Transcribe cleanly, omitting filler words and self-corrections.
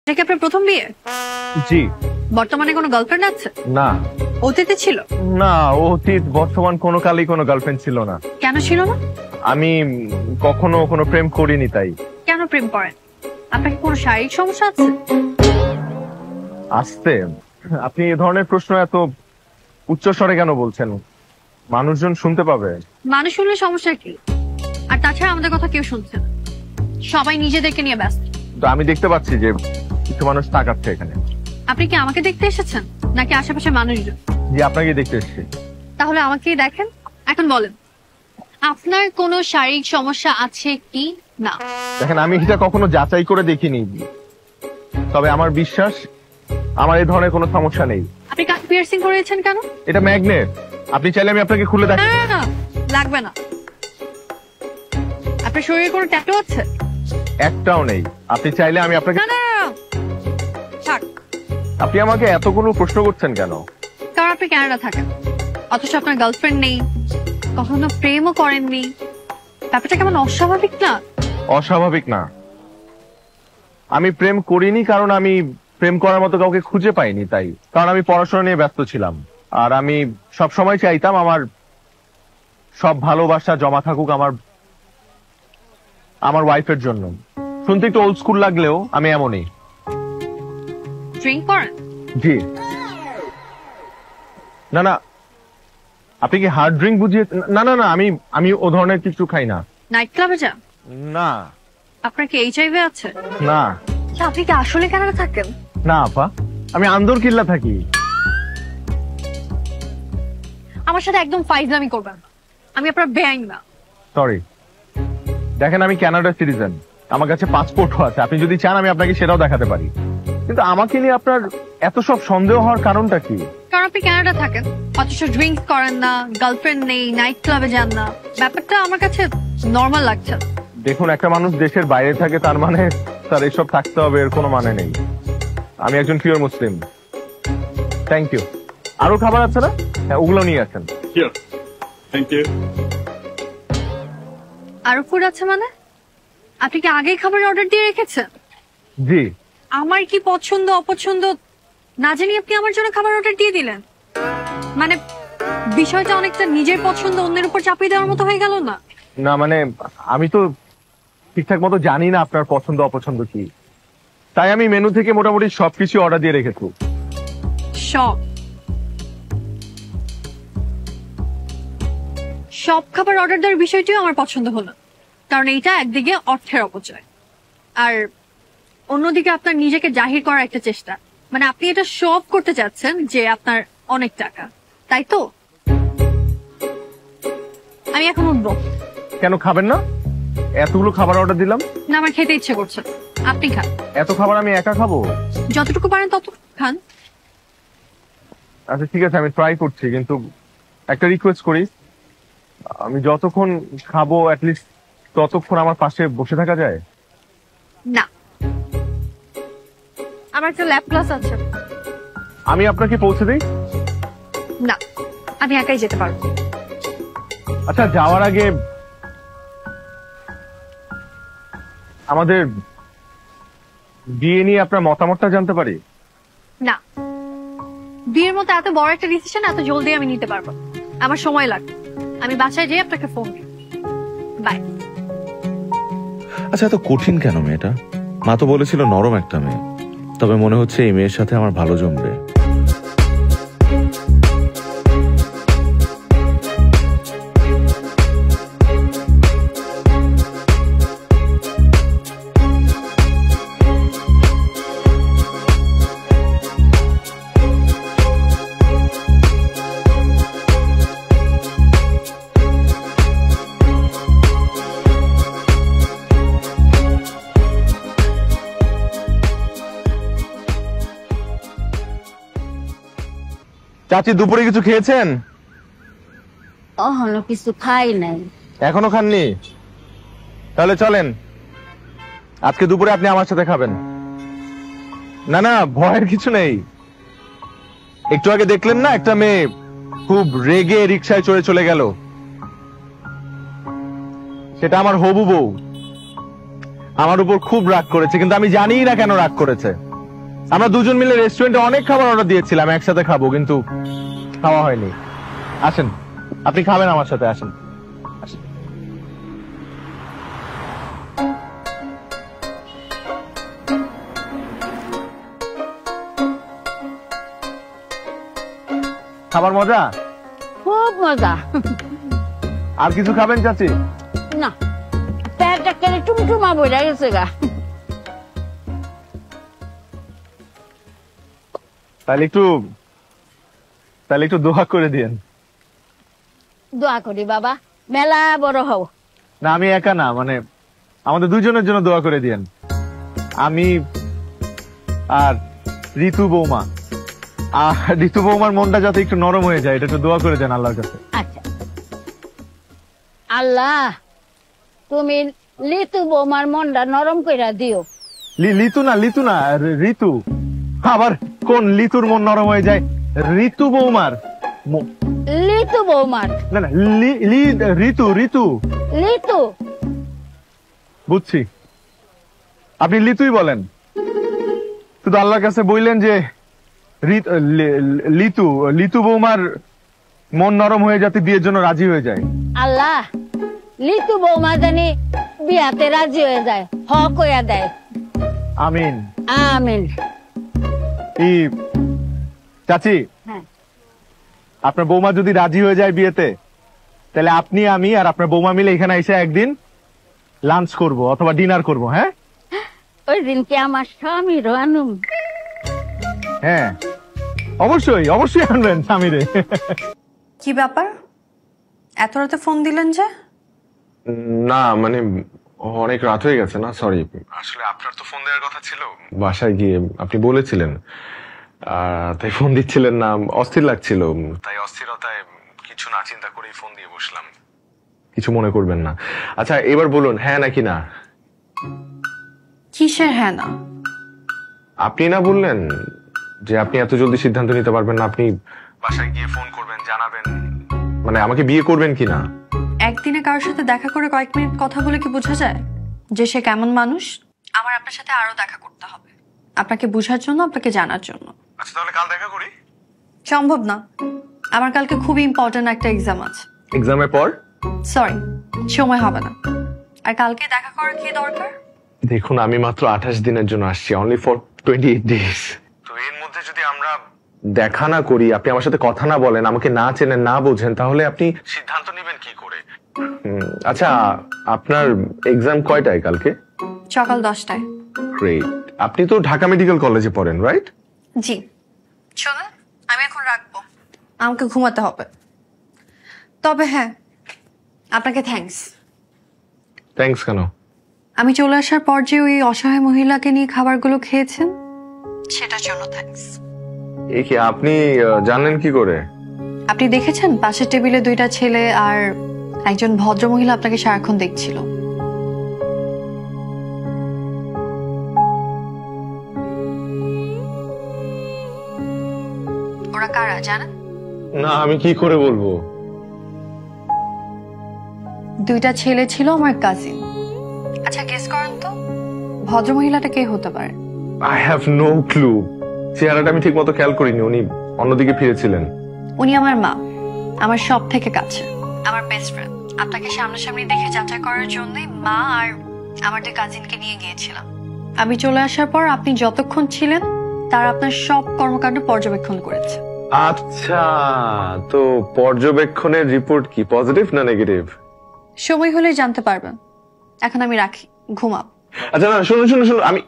এটা কি আপনার প্রথম বিয়ে? জি। বর্তমানে কোনো গার্লফ্রেন্ড আছে? না। অতীতে ছিল? না, অতীত বর্তমান কোনো কালই কোনো গার্লফ্রেন্ড ছিল না। কেন ছিল না? আমি কখনো কোনো প্রেম করিনি তাই। কেন প্রেম করেন? আপনার কি কোনো শারীরিক সমস্যা আছে? আস্তে, আপনি এ ধরনের প্রশ্ন এত উচ্চ স্বরে কেন বলছেন? মানুষজন শুনতে পাবে। মানুষ শুনলে সমস্যা কি? আর তাছাড়া আমাদের কথা কেউ শুনছে না, সবাই নিজেদেরকে নিয়ে ব্যস্ত। তো আমি দেখতে পাচ্ছি যে কিছু মানুষ তাকাচ্ছে এখানে। আপনি কি আমাকে দেখতে এসেছেন নাকি আশেপাশে মানুষজন? জি, আপনাকে দেখতে এসেছি। তাহলে আমাকেই দেখেন। এখন বলেন, আপনার কোনো শারীরিক সমস্যা আছে কি না? দেখেন, আমি এটা কখনো যাচাই করে দেখিনি, তবে আমার বিশ্বাস আমার এই ধরনের কোনো সমস্যা নেই। আপনি কাকে পিয়ার্সিং করেছেন কেন? এটা ম্যাগনেট, আপনি চাইলে আমি আপনাকে খুলে না দেখাই। না না, লাগবে না। আপনার শরীরে কোনো ট্যাটু আছে? একটাও নেই। আপনি চাইলে আমি আপনাকে। না না না, থাক। আপনি আমাকে এতগুলো প্রশ্ন করছেন কেন? কারণ আপনি কানাডা থাকেন, অথচ আপনার গার্লফ্রেন্ড নেই, কখনো প্রেমও করেননি। ব্যাপারটা কেমন অস্বাভাবিক না? অস্বাভাবিক না। আমি প্রেম করিনি কারণ আমি প্রেম করার মতো কাউকে খুঁজে পাইনি তাই। কারণ আমি পড়াশোনা নিয়ে ব্যস্ত ছিলাম, আর আমি সব সময় চাইতাম আমার সব ভালোবাসা জমা থাকুক আমার ওয়াইফের জন্য। শুনতে একটু ওল্ড স্কুল লাগলেও আমি এমনই। ড্রিঙ্ক করেন? জি। না না, আপনি কি হার্ড ড্রিঙ্ক বুঝিয়ে? না না না, আমি ও ধরনের কিছু খাই না। নাইট ক্লাবে যান? না। আপনার কি এইচআইভি আছে? না। আপনি কি আসলে কানাডা থাকেন? না আপা, আমি আন্দর কিল্লা থাকি। আমার সাথে একদম ফাইজলামি করবেন না, আমি আপনার বেআইন না। সরি। দেখেন, আমি কানাডার সিটিজেন, আমার কাছে পাসপোর্টও আছে। আপনি যদি চান আমি আপনাকে সেটাও দেখাতে পারি। কিন্তু আমাকে নিয়ে আপনার এত সব সন্দেহ হওয়ার কারণটা কি? কারণ আপনি কানাডা থাকেন, অথচ ড্রিঙ্কস করেন না, গার্লফ্রেন্ড নেই, নাইট ক্লাবে যান না। ব্যাপারটা আমার কাছে নর্মাল লাগছে। দেখুন, একটা মানুষ দেশের বাইরে থাকে তার মানে তার এসব থাকতে হবে এর কোনো মানে নেই। আমি একজন পিওর মুসলিম। Thank you. আরো খাবার আছে না? হ্যাঁ, ওগুলো নিয়ে আসেন। Thank you. আরো ফুড আছে মানে? আপনি কি আগেই খাবার অর্ডার দিয়ে রেখেছেন? জি। আমার কি পছন্দ অপছন্দ না জানি আপনি আমার জন্য খাবার অর্ডার দিয়ে দিলেন? মানে বিষয়টা অনেকটা নিজের পছন্দ অন্যের উপর চাপিয়ে দেওয়ার মতো হয়ে গেল না? না মানে, আমি তো ঠিকঠাক মতো জানি না আপনার পছন্দ অপছন্দ কি, তাই আমি মেনু থেকে মোটামুটি সবকিছু অর্ডার দিয়ে রেখেছি। সব খাবার অর্ডার দেওয়ার বিষয়টিও আমার পছন্দ হলো, কারণ এইটা একদিকে অর্থের অপচয়, আর অন্যদিকে আপনার নিজেকে জাহির করার একটা চেষ্টা। মানে আপনি এটা শো অফ করতে চাচ্ছেন যে আপনার অনেক টাকা, তাই তো? আমি এখন উঠবো। কেন খাবেন না? এতগুলো খাবার অর্ডার দিলাম। না, আমার খেতে ইচ্ছে করছে, আপনি খান। এত খাবার আমি একা খাবো? যতটুকু পারেন ততটুকু খান। আচ্ছা ঠিক আছে, আমি ট্রাই করছি, কিন্তু একটা রিকোয়েস্ট করি, আমি যতক্ষণ খাবো অ্যাটলিস্ট ততক্ষণ আমার পাশে বসে থাকা যায়? না, আমার একটা ল্যাব ক্লাস আছে। আমি আপনাকে পৌঁছে দিই? না, আমি একাই যেতে পারবো। আচ্ছা, যাওয়ার আগে আমাদের বিয়ে নিয়ে আপনার মতামতটা জানতে পারি? না, বিয়ের মতো এত বড় একটা ডিসিশন এত জলদি আমি নিতে পারবো, আমার সময় লাগবে। আমি বাসায় যেয়ে আপনাকে ফোন দিই। বাই। আচ্ছা, এত কঠিন কেন মেয়েটা? মা তো বলেছিল নরম একটা মেয়ে, তবে মনে হচ্ছে এই মেয়ের সাথে আমার ভালো জমবে। চাচি, দুপুরে কিছু খেয়েছেন? এখনো কিছু খাই নাই। এখনো খাননি? তাহলে চলেন, আজকে দুপুরে আপনি আমার সাথে খাবেন। না না, ভয়ের কিছু নেই। একটু আগে দেখলেন না একটা মেয়ে খুব রেগে রিকশায় চলে গেল, সেটা আমার হবু বউ। আমার উপর খুব রাগ করেছে, কিন্তু আমি জানি না কেন রাগ করেছে। আমরা দুজন মিলে রেস্টুরেন্টে অনেক খাবার অর্ডার দিয়েছিলাম একসাথে খাবো, কিন্তু খাওয়া হয়নি। আসেন, আপনি খাবেন আমার সাথে, আসেন আসেন। খাবার মজা? খুব মজা। আর কিছু খাবেন চাচি? না, পেট একেবারে টুমটুমা বইরা গেছে গা। তাহলে একটু দোয়া করে দিয়েন। দোয়া করি বাবা, মেলা বড় হও। না, আমি একা না, মানে আমাদের দুজনের জন্য দোয়া করে দিয়েন। আমি আর ঋতু বৌমা, আর ঋতু বৌমার মনটা যাতে একটু নরম হয়ে যায়, এটা একটু দোয়া করে দেন আল্লাহর কাছে। আচ্ছা আল্লাহ, তুমি লিতু বৌমার মনটা নরম কইরা দিও। লিতু না ঋতু। আবার কোন লিতুর মন নরম হয়ে যায়? ঋতু বৌমার লিতু বৌমার, না না, ঋতু। লিতু। বুঝছি, আপনি লিতুই বলেন, শুধু আল্লাহর কাছে বললেন যে লিতু বৌমার মন নরম হয়ে যাতে বিয়ের জন্য রাজি হয়ে যায়। আল্লাহ, লিতু বৌমা জানি বিয়াতে রাজি হয়ে যায়, হ কইয়া দেয়। আমিন আমিন। চাচি, হ্যাঁ, আপনার বৌমা যদি রাজি হয়ে যায় বিয়েতে, তাহলে আপনি, আমি আর আপনার বৌমা মিলে এখানে এসে একদিন লাঞ্চ করব অথবা ডিনার করব। হ্যাঁ, ওই দিন কি আমার স্বামীর আনুম? হ্যাঁ, অবশ্যই আনবেন স্বামীরে। কি ব্যাপার, এত রাতে ফোন দিলেন যে? না মানে অনেক রাত হয়ে গেছে না, সরি। আসলে আপনার তো ফোন দেওয়ার কথা ছিল, বাসায় গিয়ে আপনি বলেছিলেন, তাই ফোন দিচ্ছিলেন না, অস্থির লাগছিল, তাই অস্থিরতায় কিছু না চিন্তা করেই ফোন দিয়ে বসলাম। কিছু মনে করবেন না। আচ্ছা, এবার বলুন হ্যাঁ নাকি না? কিসের হ্যাঁ না? আপনি না বললেন যে আপনি এত জলদি সিদ্ধান্ত নিতে পারবেন না, আপনি বাসায় গিয়ে ফোন করবেন, জানাবেন, মানে আমাকে বিয়ে করবেন কিনা। একদিনে কারোর সাথে দেখা করে কয়েক মিনিট কথা বলে কি বোঝা যায় যে সে কেমন মানুষ? আমার আপনার সাথে আরো দেখা করতে হবে, আপনাকে বোঝার জন্য, আপনাকে জানার জন্য। আচ্ছা, তাহলে কাল দেখা করি। সম্ভব না, আমার কালকে খুবই ইম্পর্টেন্ট একটা এক্সাম আছে। এক্সামের পর? সরি, সময় হবে না। আর কালকে দেখা করার কি দরকার? দেখুন, আমি মাত্র 28 দিনের জন্য আসছি, অনলি ফর 28 ডেজ। তো এর মধ্যে যদি আমরা দেখা না করি, আপনি আমার সাথে কথা না বলেন, আমাকে না চেনেন, না বোঝেন, তাহলে আপনি সিদ্ধান্ত নেবেন কি করে? আচ্ছা, আপনার এক্সাম কয়টায় কালকে? সকাল 10টায়। গ্রেট। আপনি তো ঢাকা মেডিকেল কলেজে পড়েন, রাইট? জি। শোনেন, আমি এখন রাখবো, আমাকে ঘুমাতে হবে। তবে হ্যাঁ, আপনাকে থ্যাঙ্কস। থ্যাঙ্কস কেন? আমি চলে আসার পর যে ওই অসহায় মহিলাকে নিয়ে খাবারগুলো খেয়েছেন, সেটার জন্য থ্যাঙ্কস। এই কি আপনি জানলেন কি করে? আপনি দেখেছেন পাশের টেবিলে 2টা ছেলে আর একজন ভদ্র মহিলা আপনাকে সারাক্ষণ দেখছিল। ওরা কারা জানেন? না, আমি কি করে বলবো? 2টা ছেলে ছিল আমার কাজিন। আচ্ছা, গেস করেন তো ভদ্র মহিলাটা কে হতে পারে? I have no clue. চেহারাটা আমি ঠিক মতো খেয়াল করিনি, উনি অন্যদিকে ফিরেছিলেন। উনি আমার মা, আমার সব থেকে কাছে, আমার বেস্ট ফ্রেন্ড। আপনাকে সামনাসামনি দেখে যাচাই করার জন্যই মা আর আমার 2 কাজিনকে নিয়ে গিয়েছিলাম। আমি চলে আসার পর আপনি যতক্ষণ ছিলেন তারা আপনার সব কর্মকাণ্ড পর্যবেক্ষণ করেছে। আচ্ছা, তো পর্যবেক্ষণের রিপোর্ট কি পজিটিভ না নেগেটিভ? সময় হলে জানতে পারবেন। এখন আমি রাখি, ঘুমাব। আচ্ছা, না শুনুন, আমি